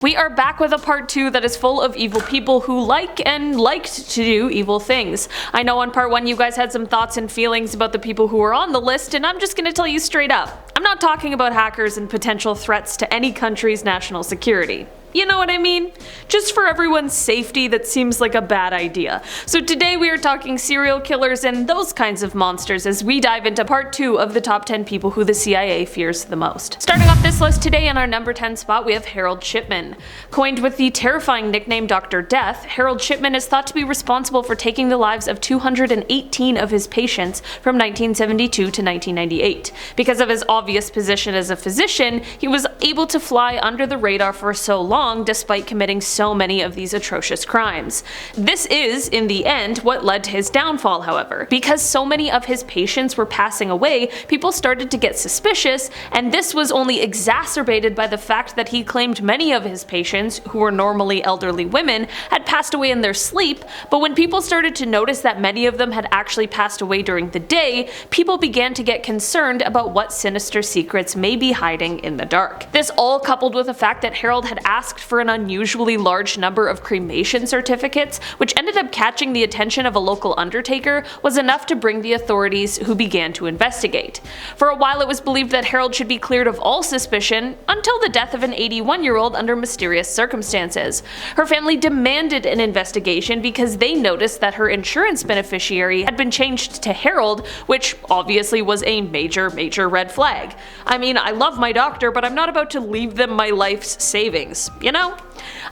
We are back with a part 2 that is full of evil people who like and liked to do evil things. I know on part 1 you guys had some thoughts and feelings about the people who were on the list, and I'm just gonna tell you straight up. I'm not talking about hackers and potential threats to any country's national security. You know what I mean? Just for everyone's safety, that seems like a bad idea. So today we are talking serial killers and those kinds of monsters as we dive into part 2 of the top 10 people who the CIA fears the most. Starting off this list today in our number 10 spot we have Harold Shipman. Coined with the terrifying nickname Dr. Death, Harold Shipman is thought to be responsible for taking the lives of 218 of his patients from 1972 to 1998. Because of his obvious position as a physician, he was able to fly under the radar for so long despite committing so many of these atrocious crimes. This is, in the end, what led to his downfall, however. Because so many of his patients were passing away, people started to get suspicious, and this was only exacerbated by the fact that he claimed many of his patients, who were normally elderly women, had passed away in their sleep, but when people started to notice that many of them had actually passed away during the day, people began to get concerned about what sinister secrets may be hiding in the dark. This all coupled with the fact that Harold had asked for an unusually large number of cremation certificates, which ended up catching the attention of a local undertaker, was enough to bring the authorities, who began to investigate. For a while it was believed that Harold should be cleared of all suspicion, until the death of an 81-year-old under mysterious circumstances. Her family demanded an investigation because they noticed that her insurance beneficiary had been changed to Harold, which obviously was a major red flag. I mean, I love my doctor, but I'm not about to leave them my life's savings. You know?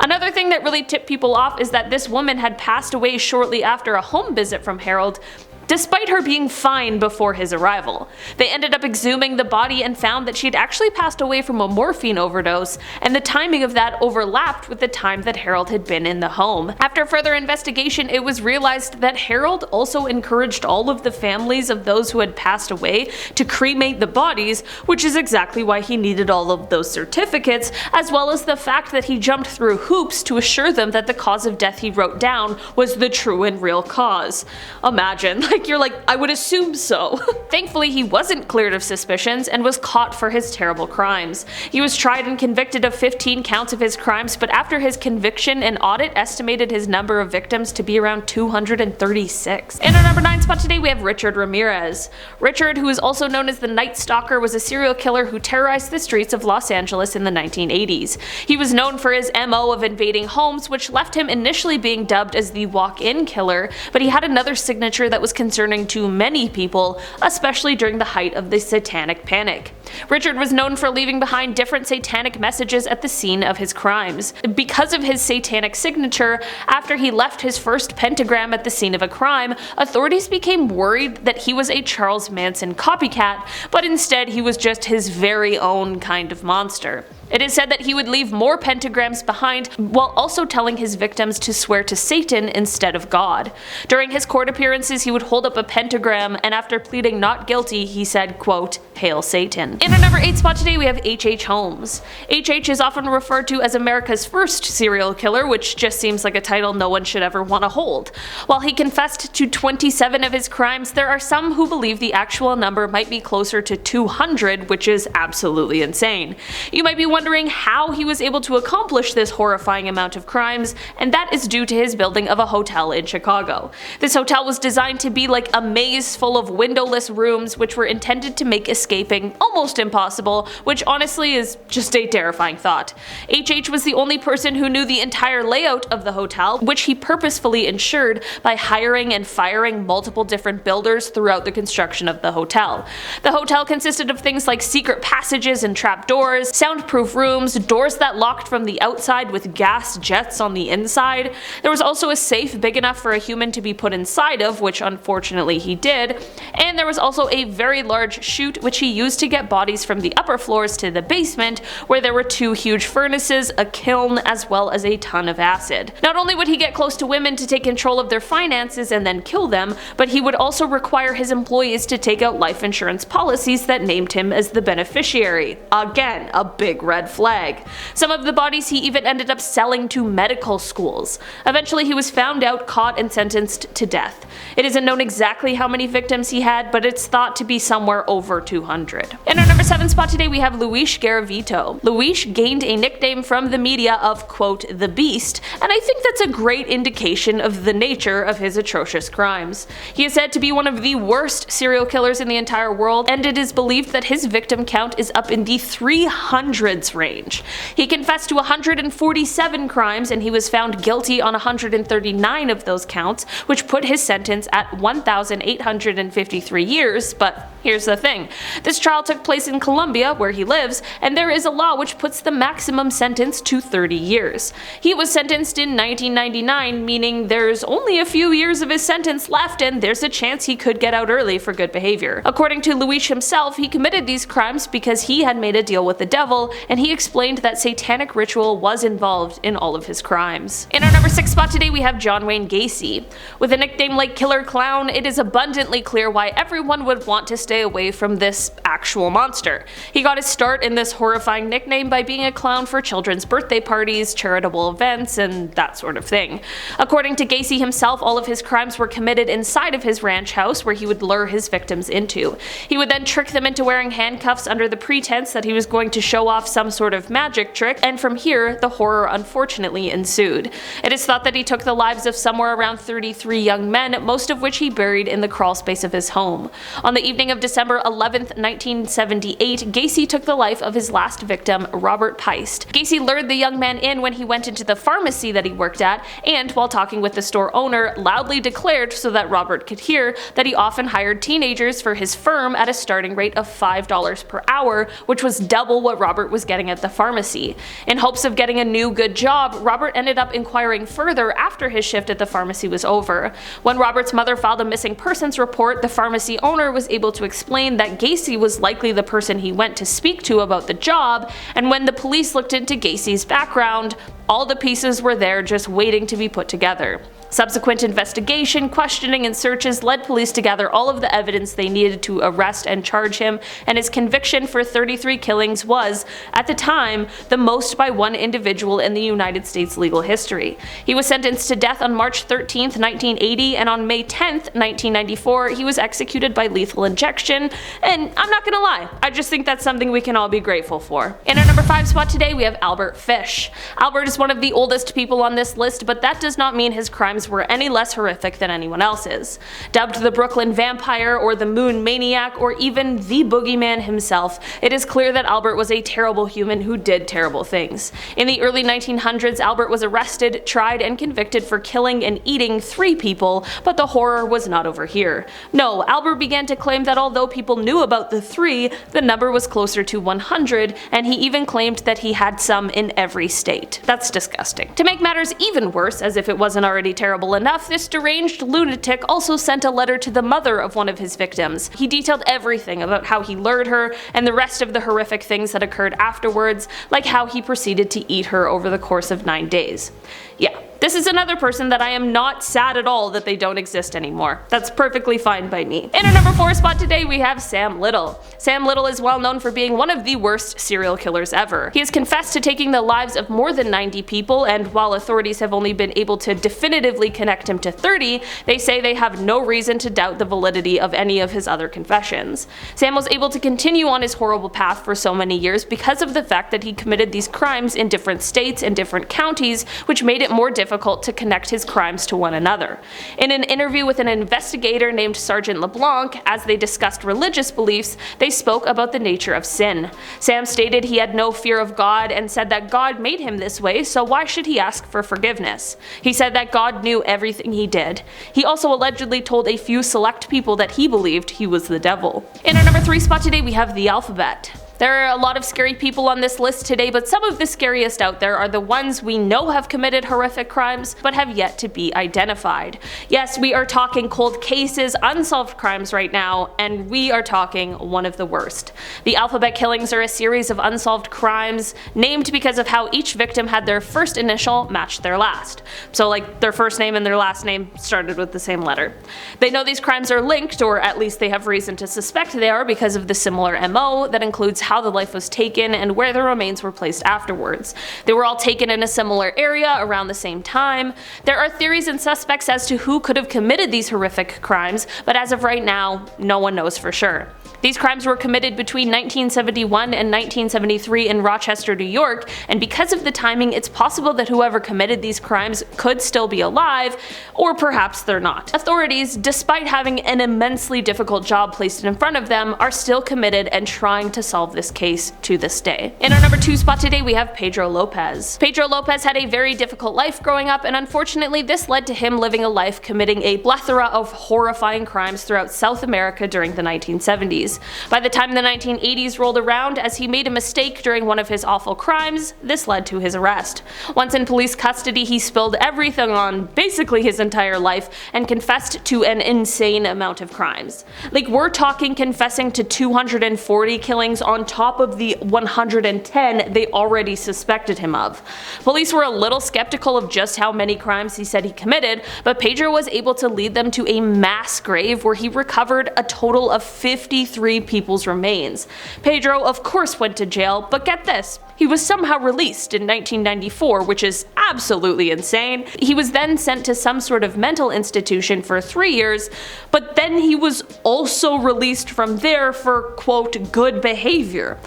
Another thing that really tipped people off is that this woman had passed away shortly after a home visit from Harold, despite her being fine before his arrival. They ended up exhuming the body and found that she had actually passed away from a morphine overdose, and the timing of that overlapped with the time that Harold had been in the home. After further investigation, it was realized that Harold also encouraged all of the families of those who had passed away to cremate the bodies, which is exactly why he needed all of those certificates, as well as the fact that he jumped through hoops to assure them that the cause of death he wrote down was the true and real cause. Imagine, you're like, I would assume so. Thankfully, he wasn't cleared of suspicions and was caught for his terrible crimes. He was tried and convicted of 15 counts of his crimes, but after his conviction, an audit estimated his number of victims to be around 236. In our number 9 spot today, we have Richard Ramirez. Richard, who is also known as the Night Stalker, was a serial killer who terrorized the streets of Los Angeles in the 1980s. He was known for his MO of invading homes, which left him initially being dubbed as the walk-in killer, but he had another signature that was concerning to many people, especially during the height of the Satanic Panic. Richard was known for leaving behind different satanic messages at the scene of his crimes. Because of his satanic signature, after he left his first pentagram at the scene of a crime, authorities became worried that he was a Charles Manson copycat, but instead he was just his very own kind of monster. It is said that he would leave more pentagrams behind while also telling his victims to swear to Satan instead of God. During his court appearances, he would hold up a pentagram, and after pleading not guilty, he said, quote, "Hail Satan." In our number 8 spot today, we have H.H. Holmes. H.H. is often referred to as America's first serial killer, which just seems like a title no one should ever want to hold. While he confessed to 27 of his crimes, there are some who believe the actual number might be closer to 200, which is absolutely insane. You might be wondering how he was able to accomplish this horrifying amount of crimes, and that is due to his building of a hotel in Chicago. This hotel was designed to be like a maze full of windowless rooms which were intended to make escaping almost impossible, which honestly is just a terrifying thought. H.H. was the only person who knew the entire layout of the hotel, which he purposefully ensured by hiring and firing multiple different builders throughout the construction of the hotel. The hotel consisted of things like secret passages and trapdoors, soundproof rooms, doors that locked from the outside with gas jets on the inside. There was also a safe big enough for a human to be put inside of, which unfortunately he did, and there was also a very large chute which he used to get bodies from the upper floors to the basement, where there were 2 huge furnaces, a kiln, as well as a ton of acid. Not only would he get close to women to take control of their finances and then kill them, but he would also require his employees to take out life insurance policies that named him as the beneficiary. Again, a big red flag. Some of the bodies he even ended up selling to medical schools. Eventually he was found out, caught, and sentenced to death. It isn't known exactly how many victims he had, but it's thought to be somewhere over 200. In our number 7 spot today we have Luis Garavito. Luis gained a nickname from the media of, quote, the Beast, and I think that's a great indication of the nature of his atrocious crimes. He is said to be one of the worst serial killers in the entire world, and it is believed that his victim count is up in the 300s range. He confessed to 147 crimes, and he was found guilty on 139 of those counts, which put his sentence at 1,853 years, but here's the thing. This trial took place in Colombia, where he lives, and there is a law which puts the maximum sentence to 30 years. He was sentenced in 1999, meaning there's only a few years of his sentence left and there's a chance he could get out early for good behavior. According to Luis himself, he committed these crimes because he had made a deal with the devil, and he explained that satanic ritual was involved in all of his crimes. In our number 6 spot today we have John Wayne Gacy. With a nickname like Killer Clown, it is abundantly clear why everyone would want to stay away from this actual monster. He got his start in this horrifying nickname by being a clown for children's birthday parties, charitable events, and that sort of thing. According to Gacy himself, all of his crimes were committed inside of his ranch house, where he would lure his victims into. He would then trick them into wearing handcuffs under the pretense that he was going to show off some sort of magic trick, and from here, the horror unfortunately ensued. It is thought that he took the lives of somewhere around 33 young men, most of which he buried in the crawl space of his home. On the evening of December 11th, 1978, Gacy took the life of his last victim, Robert Peist. Gacy lured the young man in when he went into the pharmacy that he worked at, and while talking with the store owner, loudly declared so that Robert could hear that he often hired teenagers for his firm at a starting rate of $5 per hour, which was double what Robert was getting at the pharmacy. In hopes of getting a new good job, Robert ended up inquiring further after his shift at the pharmacy was over. When Robert's mother filed a missing persons report, the pharmacy owner was able to explain that Gacy was likely the person he went to speak to about the job, and when the police looked into Gacy's background, all the pieces were there just waiting to be put together. Subsequent investigation, questioning, and searches led police to gather all of the evidence they needed to arrest and charge him, and his conviction for 33 killings was, at the time, the most by one individual in the United States legal history. He was sentenced to death on March 13, 1980, and on May 10, 1994, he was executed by lethal injection, and I'm not gonna lie, I just think that's something we can all be grateful for. In our number 5 spot today, we have Albert Fish. Albert is one of the oldest people on this list, but that does not mean his crimes were any less horrific than anyone else's. Dubbed the Brooklyn Vampire or the Moon Maniac or even the Boogeyman himself, it is clear that Albert was a terrible human who did terrible things. In the early 1900s, Albert was arrested, tried, and convicted for killing and eating 3 people, but the horror was not over here. No, Albert began to claim that although people knew about the 3, the number was closer to 100, and he even claimed that he had some in every state. That's disgusting. To make matters even worse, as if it wasn't already terrible enough, this deranged lunatic also sent a letter to the mother of one of his victims. He detailed everything about how he lured her and the rest of the horrific things that occurred afterwards, like how he proceeded to eat her over the course of 9 days. Yeah. This is another person that I am not sad at all that they don't exist anymore. That's perfectly fine by me. In our number 4 spot today we have Sam Little. Sam Little is well known for being one of the worst serial killers ever. He has confessed to taking the lives of more than 90 people, and while authorities have only been able to definitively connect him to 30, they say they have no reason to doubt the validity of any of his other confessions. Sam was able to continue on his horrible path for so many years because of the fact that he committed these crimes in different states and different counties, which made it more difficult to connect his crimes to one another. In an interview with an investigator named Sergeant LeBlanc, as they discussed religious beliefs, they spoke about the nature of sin. Sam stated he had no fear of God and said that God made him this way, so why should he ask for forgiveness? He said that God knew everything he did. He also allegedly told a few select people that he believed he was the devil. In our number 3 spot today we have the alphabet. There are a lot of scary people on this list today, but some of the scariest out there are the ones we know have committed horrific crimes, but have yet to be identified. Yes, we are talking cold cases, unsolved crimes right now, and we are talking one of the worst. The alphabet killings are a series of unsolved crimes, named because of how each victim had their first initial match their last. So like their first name and their last name started with the same letter. They know these crimes are linked, or at least they have reason to suspect they are because of the similar MO that includes how the life was taken and where the remains were placed afterwards. They were all taken in a similar area around the same time. There are theories and suspects as to who could have committed these horrific crimes, but as of right now, no one knows for sure. These crimes were committed between 1971 and 1973 in Rochester, New York, and because of the timing, it's possible that whoever committed these crimes could still be alive, or perhaps they're not. Authorities, despite having an immensely difficult job placed in front of them, are still committed and trying to solve this case to this day. In our number 2 spot today, we have Pedro Lopez. Pedro Lopez had a very difficult life growing up, and unfortunately this led to him living a life committing a plethora of horrifying crimes throughout South America during the 1970s. By the time the 1980s rolled around, as he made a mistake during one of his awful crimes, this led to his arrest. Once in police custody, he spilled everything on basically his entire life and confessed to an insane amount of crimes. Like, we're talking confessing to 240 killings on top of the 110 they already suspected him of. Police were a little skeptical of just how many crimes he said he committed, but Pedro was able to lead them to a mass grave where he recovered a total of 53 people's remains. Pedro of course went to jail, but get this, he was somehow released in 1994, which is absolutely insane. He was then sent to some sort of mental institution for 3 years, but then he was also released from there for, quote, good behavior.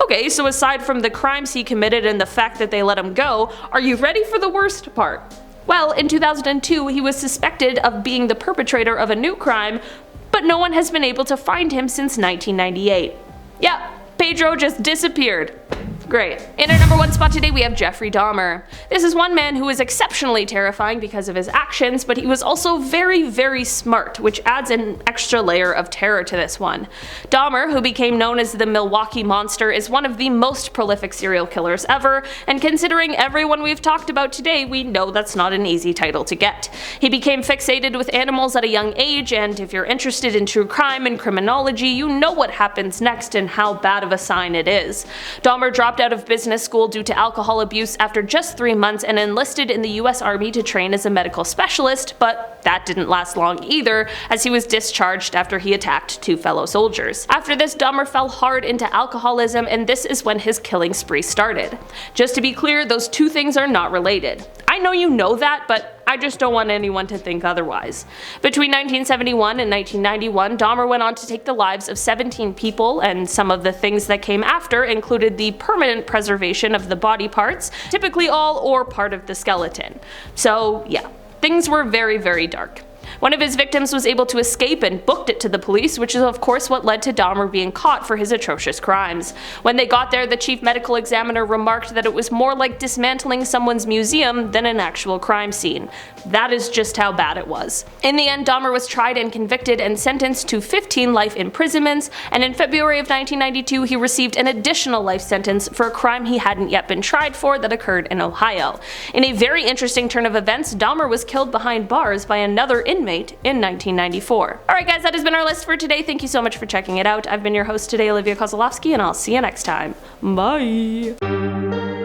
Okay, so aside from the crimes he committed and the fact that they let him go, are you ready for the worst part? Well, in 2002, he was suspected of being the perpetrator of a new crime, but no one has been able to find him since 1998. Yeah, Pedro just disappeared. Great. In our number 1 spot today, we have Jeffrey Dahmer. This is one man who is exceptionally terrifying because of his actions, but he was also very, very smart, which adds an extra layer of terror to this one. Dahmer, who became known as the Milwaukee Monster, is one of the most prolific serial killers ever, and considering everyone we've talked about today, we know that's not an easy title to get. He became fixated with animals at a young age, and if you're interested in true crime and criminology, you know what happens next and how bad of a sign it is. Dahmer dropped out of business school due to alcohol abuse after just 3 months and enlisted in the US Army to train as a medical specialist, but that didn't last long either, as he was discharged after he attacked 2 fellow soldiers. After this, Dahmer fell hard into alcoholism, and this is when his killing spree started. Just to be clear, those 2 things are not related. I know you know that, but I just don't want anyone to think otherwise. Between 1971 and 1991, Dahmer went on to take the lives of 17 people, and some of the things that came after included the permanent preservation of the body parts, typically all or part of the skeleton. So yeah, things were very, very dark. One of his victims was able to escape and booked it to the police, which is of course what led to Dahmer being caught for his atrocious crimes. When they got there, the chief medical examiner remarked that it was more like dismantling someone's museum than an actual crime scene. That is just how bad it was. In the end, Dahmer was tried and convicted and sentenced to 15 life imprisonments, and in February of 1992 he received an additional life sentence for a crime he hadn't yet been tried for that occurred in Ohio. In a very interesting turn of events, Dahmer was killed behind bars by another inmate in 1994. Alright guys, that has been our list for today. Thank you so much for checking it out. I've been your host today, Olivia Kozlowski, and I'll see you next time. Bye!